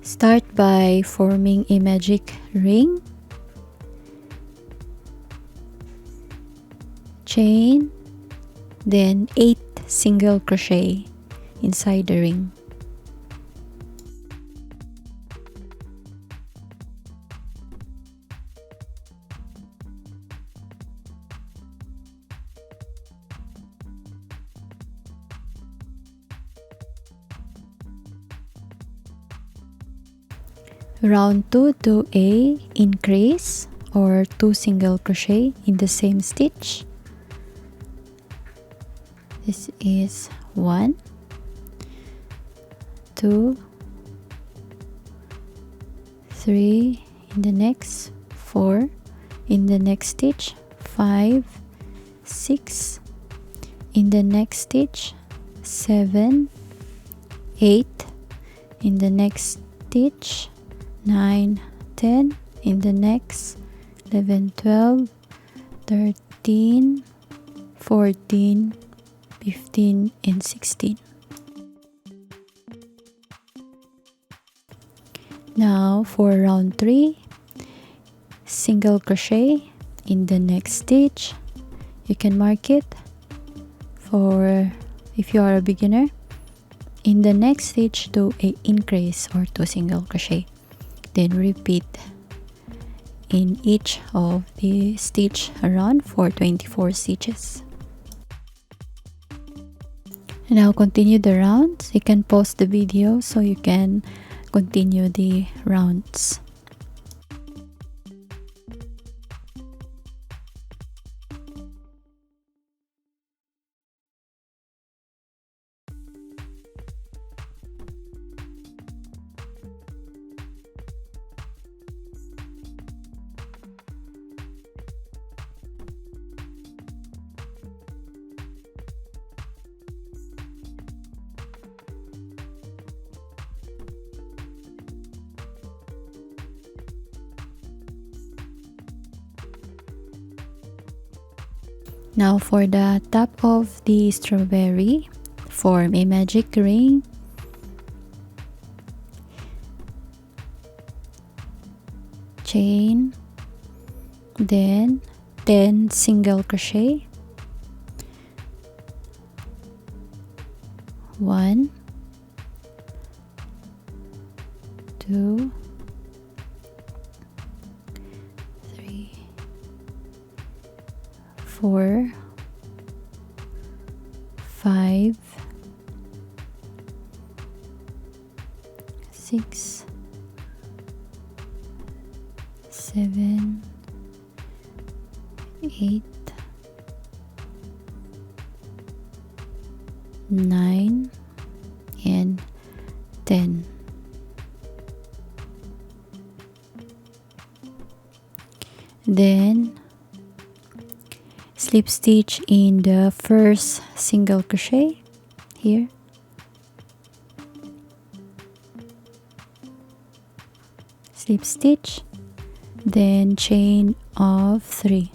Start by forming a magic ring, chain, then 8 single crochet inside the ring. Round 2, do a increase or 2 single crochet in the same stitch. This is 1, 2, 3 in the next, 4 in the next stitch, 5, 6 in the next stitch, 7, 8 in the next stitch, 9, 10 in the next, 11, 12, 13, 14, 15 and 16. Now for round 3, single crochet in the next stitch. You can mark it for if you are a beginner. In the next stitch, do a increase or 2 single crochet. Then repeat in each of the stitch around for 24 stitches. Now continue the rounds. You can pause the video so you can continue the rounds. Now for the top of the strawberry, form a magic ring, chain, then 10 single crochet, 1, 2, 3, 4, 5, 6, 7, 8, 9 and 10. Then slip stitch in the first single crochet here, slip stitch, then chain of 3,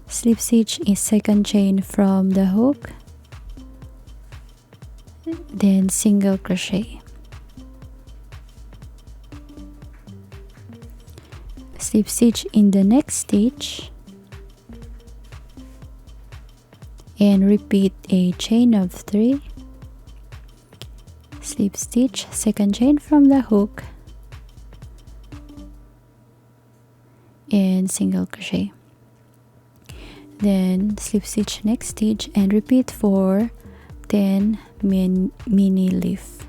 slip stitch in second chain from the hook, then single crochet, slip stitch in the next stitch and repeat a chain of 3, slip stitch, second chain from the hook and single crochet, then slip stitch next stitch and repeat for 10 mini leaf.